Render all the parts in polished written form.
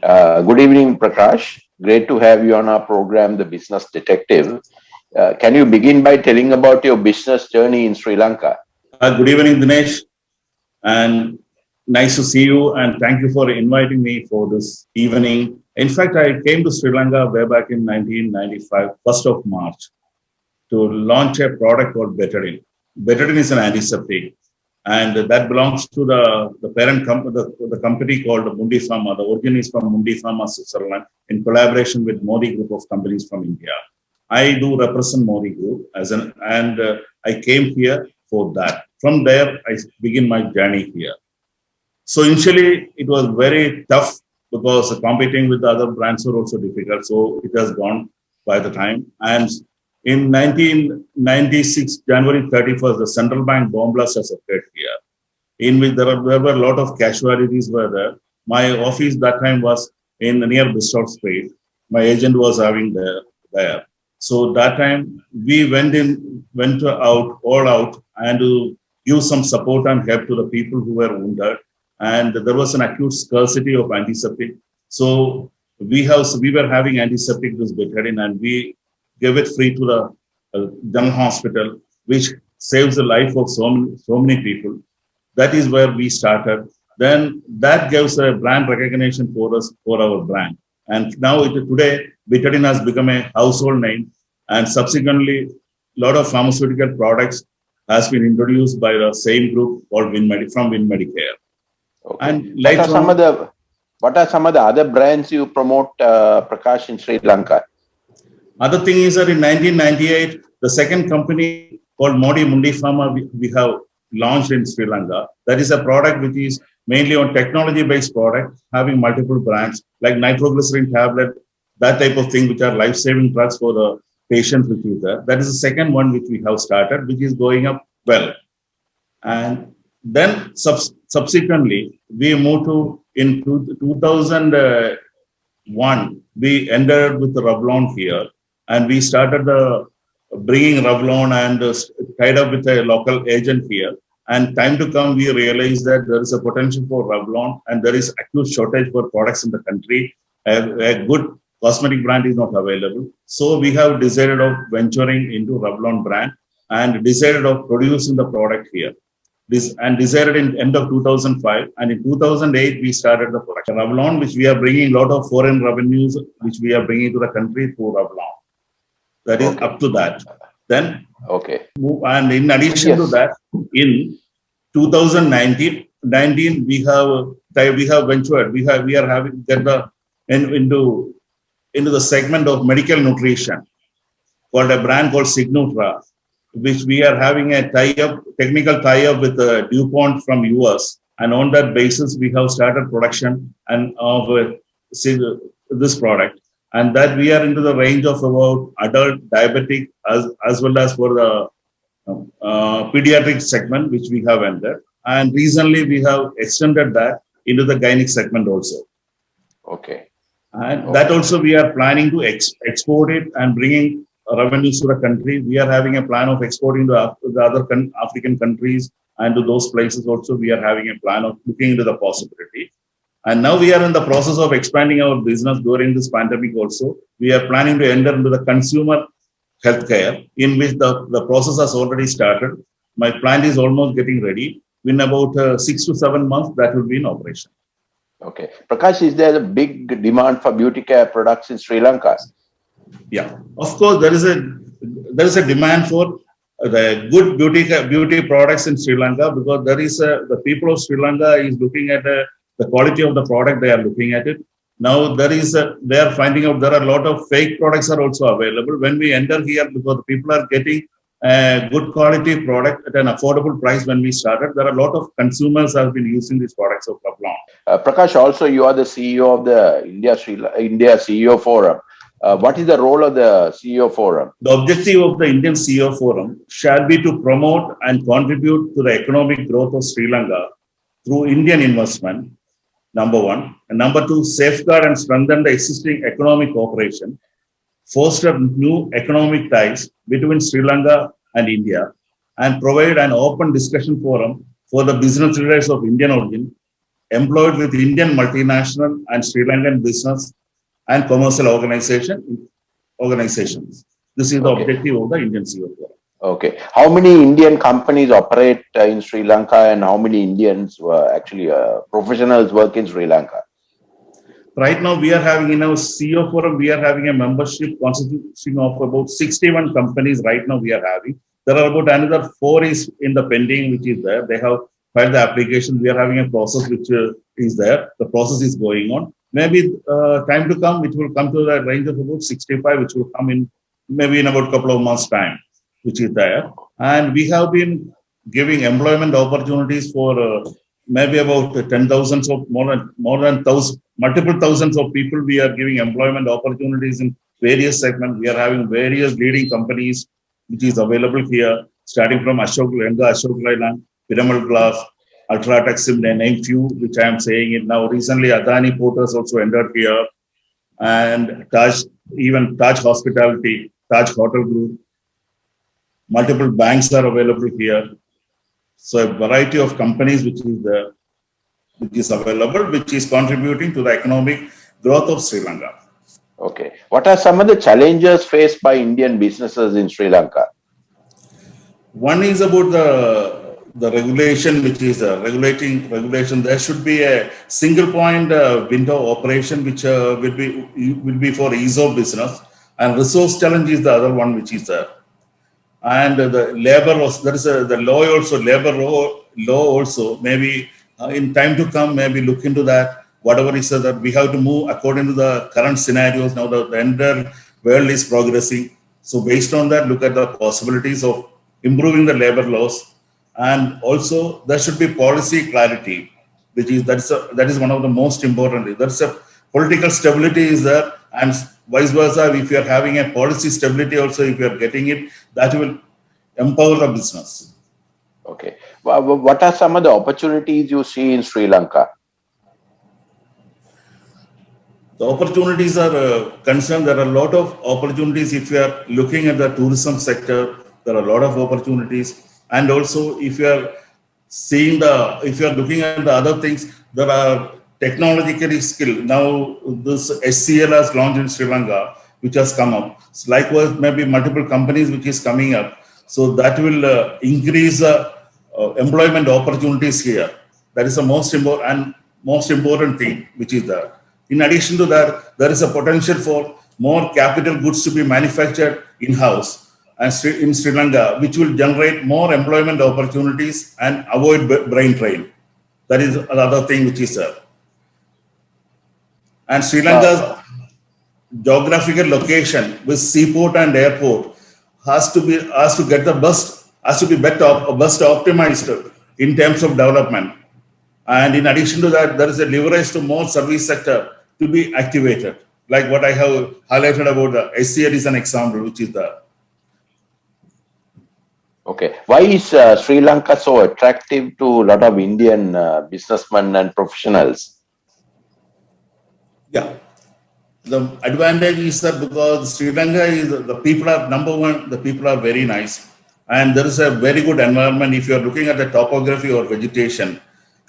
Good evening, Prakash. Great to have you on our program, The Business Detective. Can you begin by telling about your business journey in Sri Lanka? Good evening, Dinesh, and nice to see you. And thank you for inviting me for this evening. In fact, I came to Sri Lanka way back in 1995, 1st of March, to launch a product called Betadine. Betadine is an antiseptic, and that belongs to the parent company, the company called Mundi Pharma. The origin is from Mundi Pharma, Switzerland, in collaboration with Modi Group of companies from India. I do represent Modi Group and I came here for that. From there, I begin my journey here. So initially, it was very tough because competing with the other brands were also difficult. So it has gone by the time. And in 1996, January 31st, the central bank bomb blast has occurred here, in which there were a lot of casualties were there. My office that time was in near Bristol Street. My agent was having there. So that time we went out all out and to give some support and help to the people who were wounded. And there was an acute scarcity of antiseptic. So we were having antiseptic this betadine, and we gave it free to the general hospital, which saves the life of so many people. That is where we started. Then that gives a brand recognition for us, for our brand. And now today, Betadine has become a household name. And subsequently, a lot of pharmaceutical products has been introduced by the same group called from WinMedicare. Okay. And later on, What are some of the other brands you promote, Prakash, in Sri Lanka? other thing is that in 1998, the second company called Modi Mundi Pharma we have launched in Sri Lanka. That is a product which is mainly on technology-based product, having multiple brands like nitroglycerin tablet, that type of thing, which are life-saving drugs for the patients which is there. That is the second one which we have started, which is going up well. And then subsequently, we moved to in 2001, we entered with Revlon here, and we started bringing Revlon and tied up with a local agent here. And time to come, we realized that there is a potential for Revlon, and there is acute shortage for products in the country. A good cosmetic brand is not available. So we have decided of venturing into Revlon brand and decided of producing the product here. And decided in end of 2005, and in 2008 we started the production Revlon, which we are bringing a lot of foreign revenues, which we are bringing to the country through Revlon. That is up to that. Then, okay. And in addition to that, in 2019, we have ventured. We are having get the into the segment of medical nutrition called a brand called Signutra, which we are having a technical tie-up with DuPont from US. And on that basis, we have started production and of this product. And that we are into the range of about adult diabetic as well as for the pediatric segment, which we have entered. And recently, we have extended that into the gynec segment also. Okay. And that also we are planning to export it and bringing revenues to the country. We are having a plan of exporting to the other African countries, and to those places also we are having a plan of looking into the possibility. And now we are in the process of expanding our business during this pandemic also. We are planning to enter into the consumer healthcare, in which the process has already started. My plant is almost getting ready. In about 6 to 7 months, that will be in operation. Okay. Prakash, is there a big demand for beauty care products in Sri Lanka? Yeah, of course, there is a demand for the good beauty products in Sri Lanka, because the people of Sri Lanka is looking at the quality of the product. They are looking at it. Now they are finding out there are a lot of fake products are also available. When we enter here, because people are getting a good quality product at an affordable price when we started, there are a lot of consumers have been using these products of Revlon. Prakash, also you are the CEO of the India CEO Forum. What is the role of the CEO Forum? The objective of the Indian CEO Forum shall be to promote and contribute to the economic growth of Sri Lanka through Indian investment, number one. And number two, safeguard and strengthen the existing economic cooperation, foster new economic ties between Sri Lanka and India, and provide an open discussion forum for the business leaders of Indian origin employed with Indian multinational and Sri Lankan business and commercial organizations. This is the Okay. objective of the Indian CFO. Okay. How many Indian companies operate in Sri Lanka, and how many Indians actually professionals work in Sri Lanka? Right now, we are having in our CEO forum, we are having a membership consisting of about 61 companies. Right now, we are having. There are about another 4 is in the pending, which is there. They have filed the application. We are having a process which is there. The process is going on. Maybe time to come, it will come to the range of about 65, which will come in maybe in about a couple of months' time, which is there. And we have been giving employment opportunities for maybe about 10,000 of more than 1,000, multiple thousands of people. We are giving employment opportunities in various segments. We are having various leading companies which is available here, starting from Ashok Leyland, Pyramid Glass, Ultratech Sim, name few, which I am saying it now. Recently, Adani Porters also entered here, and Taj Hospitality, Taj Hotel Group. Multiple banks are available here. So a variety of companies which is available, which is contributing to the economic growth of Sri Lanka. Okay. What are some of the challenges faced by Indian businesses in Sri Lanka? One is about the regulation, which is regulation. There should be a single point window operation, which will be for ease of business, and resource challenge is the other one, which is there. And the labor laws, there is the law also, labor law also, maybe in time to come, maybe look into that. Whatever is that we have to move according to the current scenarios. Now the entire world is progressing. So based on that, look at the possibilities of improving the labor laws. And also there should be policy clarity, which is that is one of the most important. That's a political stability is there, and vice versa. If you are having a policy stability also, if you are getting it, that will empower the business. Okay. What are some of the opportunities you see in Sri Lanka? The opportunities are concerned. There are a lot of opportunities. If you are looking at the tourism sector, there are a lot of opportunities. And also, if you are if you are looking at the other things, there are technologically skilled. Now, this SCL has launched in Sri Lanka, which has come up. So likewise, maybe multiple companies which is coming up. So that will increase employment opportunities here. That is the most important thing which is there. In addition to that, there is a potential for more capital goods to be manufactured in-house and in Sri Lanka, which will generate more employment opportunities and avoid brain drain. That is another thing which is there. And Sri Lanka's geographical location with seaport and airport has to be better optimized in terms of development. And in addition to that, there is a leverage to more service sector to be activated, like what I have highlighted about the SCL is an example, which is the. Okay. Why is Sri Lanka so attractive to a lot of Indian businessmen and professionals? Yeah. The advantage is that because Sri Lanka is the people are number one, the people are very nice, and there is a very good environment. If you are looking at the topography or vegetation,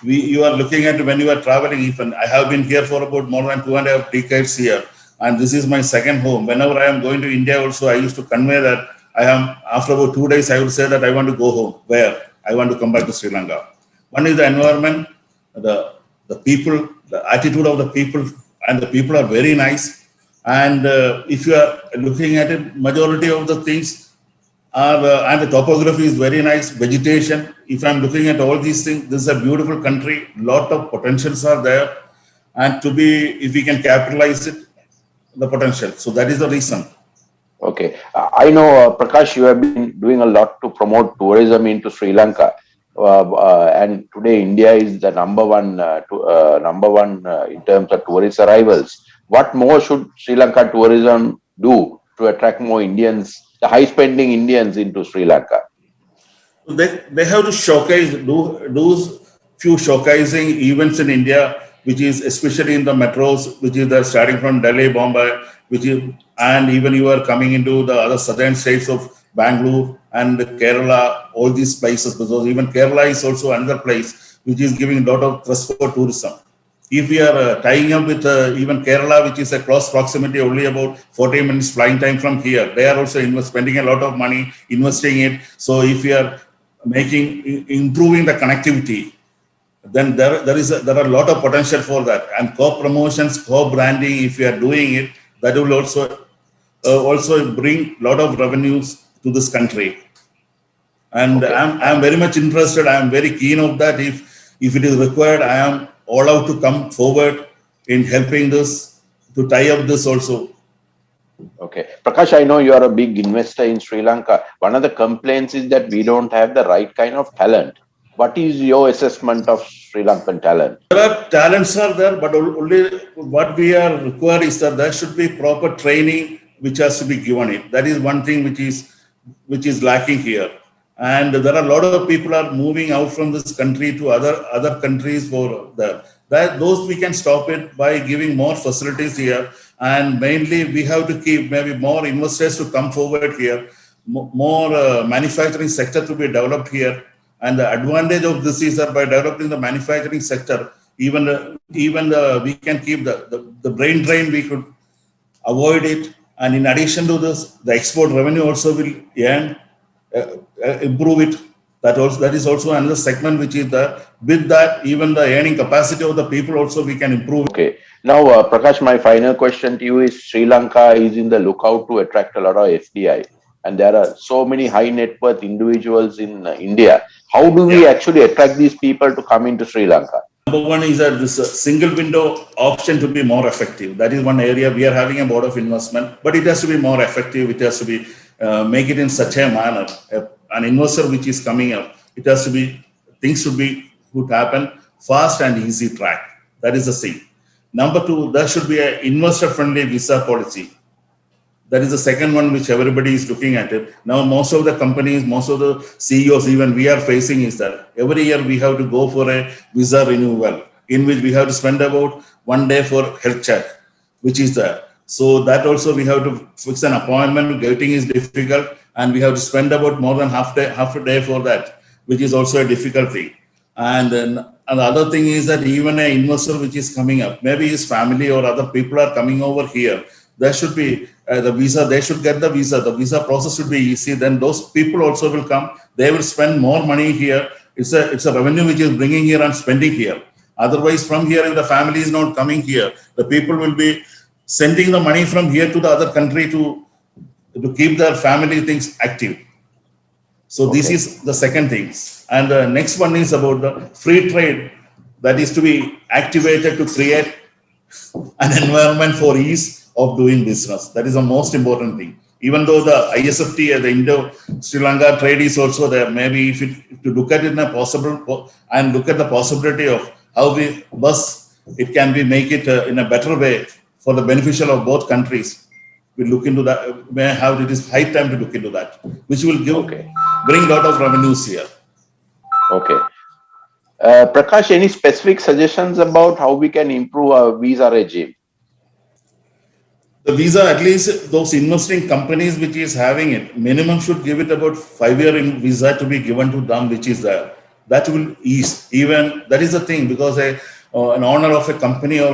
you are looking at when you are traveling. Even I have been here for about more than 2.5 decades here, and this is my second home. Whenever I am going to India, also I used to convey that I am after about 2 days I would say that I want to go home. Where I want to come back to Sri Lanka. One is the environment, the people, the attitude of the people. And the people are very nice. And if you are looking at it, majority of the things are, and the topography is very nice, vegetation. If I'm looking at all these things, this is a beautiful country. Lot of potentials are there. And if we can capitalize it, the potential. So that is the reason. Okay. I know, Prakash, you have been doing a lot to promote tourism into Sri Lanka. And today India is the number one in terms of tourist arrivals. What more should Sri Lanka tourism do to attract more Indians, the high spending Indians into Sri Lanka? They have to do few showcasing events in India, which is especially in the metros, which is starting from Delhi, Bombay, and even you are coming into the other southern states of Bangalore and Kerala, all these places, because even Kerala is also another place which is giving a lot of thrust for tourism. If we are tying up with even Kerala, which is a close proximity, only about 40 minutes flying time from here, they are also spending a lot of money investing it. So if we are improving the connectivity, then there are a lot of potential for that. And co-promotions, co-branding, if we are doing it, that will also bring a lot of revenues to this country. And Okay. I'm very much interested. I'm very keen of that. If it is required, I am all out to come forward in helping this, to tie up this also. Okay. Prakash, I know you are a big investor in Sri Lanka. One of the complaints is that we don't have the right kind of talent. What is your assessment of Sri Lankan talent? There are talents are there, but only what we are required is that there should be proper training which has to be given it. That is one thing which is lacking here. And there are a lot of people are moving out from this country to other countries for that those we can stop it by giving more facilities here. And mainly we have to keep maybe more investors to come forward here, more manufacturing sector to be developed here. And the advantage of this is that by developing the manufacturing sector, we can keep the brain drain, we could avoid it. And in addition to this, the export revenue also will improve it. That is also another segment which is there. With that, even the earning capacity of the people also we can improve. Okay. Now, Prakash, my final question to you is Sri Lanka is in the lookout to attract a lot of FDI. And there are so many high net worth individuals in India. How do we actually attract these people to come into Sri Lanka? Number one is that this single window option to be more effective. That is one area we are having a lot of investment, but it has to be more effective. It has to be make it in such a manner. An investor which is coming up, it has to be, things would happen fast and easy track. That is the thing. Number two, there should be an investor friendly visa policy. That is the second one which everybody is looking at it. Now, most of the companies, most of the CEOs, even we are facing is that every year we have to go for a visa renewal in which we have to spend about 1 day for health check, which is there. So that also we have to fix an appointment. Getting is difficult, and we have to spend about more than half a day for that, which is also a difficult thing. And then and the other thing is that even an investor which is coming up, maybe his family or other people are coming over here, there should be the visa, they should get the visa process should be easy. Then those people also will come, they will spend more money here. It's a revenue which is bringing here and spending here. Otherwise, from here, if the family is not coming here, the people will be sending the money from here to the other country to keep their family things active. So this is the second thing. And the next one is about the free trade that is to be activated to create an environment for ease of doing business. That is the most important thing. Even though the ISFT, the Indo-Sri Lanka trade is also there, maybe if to look at it in a possible and look at the possibility of how it can be make it in a better way for the beneficial of both countries. We look into that. It is high time to look into that, which will bring a lot of revenues here. Okay. Prakash, any specific suggestions about how we can improve our visa regime? The visa, at least those investing companies which is having it, minimum should give it about 5-year visa to be given to them, which is there. That will ease. Even that is the thing, because an owner of a company or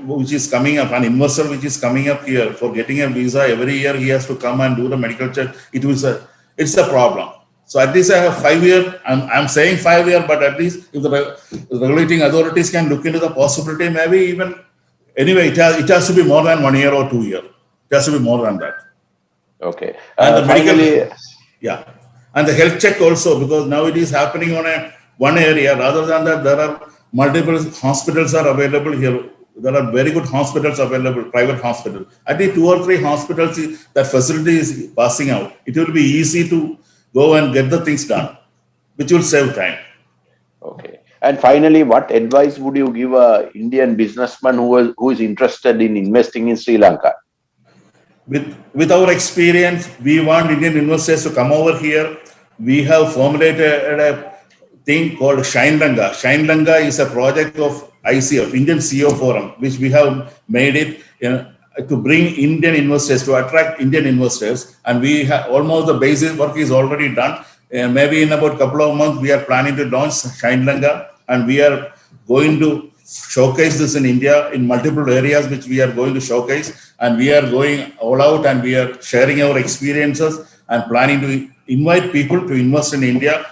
which is coming up, an investor which is coming up here for getting a visa every year, he has to come and do the medical check. It's a problem. So at least I have 5-year. I'm saying 5-year, but at least if the regulating authorities can look into the possibility, maybe even. Anyway, it has to be more than 1 year or 2 years. It has to be more than that. Okay. And the medical, and the health check also, because now it is happening on one area. Rather than that, there are multiple hospitals are available here. There are very good hospitals available, private hospitals. At least 2 or 3 hospitals, that facility is passing out. It will be easy to go and get the things done, which will save time. Okay. And finally, what advice would you give a Indian businessman who is interested in investing in Sri Lanka? With our experience, we want Indian investors to come over here. We have formulated a thing called Shine Lanka. Shine Lanka is a project of ICF, Indian CEO Forum, which we have made it to bring Indian investors, to attract Indian investors. And we have almost the basic work is already done. maybe in about a couple of months, we are planning to launch Sri Lanka, and we are going to showcase this in India in multiple areas, which we are going to showcase, and we are going all out, and we are sharing our experiences and planning to invite people to invest in India.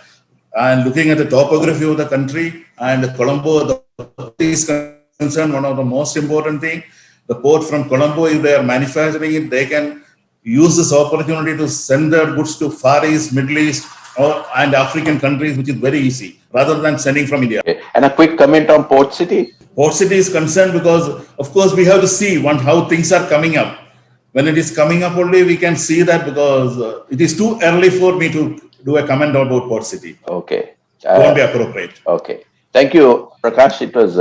And looking at the topography of the country and Colombo, the port is concerned, one of the most important thing, the port from Colombo, if they are manufacturing it, they can use this opportunity to send their goods to Far East, Middle East, and African countries, which is very easy, rather than sending from India. Okay. And a quick comment on Port City. Port City is concerned because, of course, we have to see how things are coming up. When it is coming up only, we can see that, because it is too early for me to do a comment about Port City. Okay. Won't be appropriate. Okay. Thank you, Prakash. It was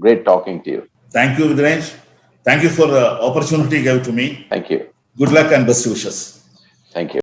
great talking to you. Thank you, Dinesh. Thank you for the opportunity you gave to me. Thank you. Good luck and best wishes. Thank you.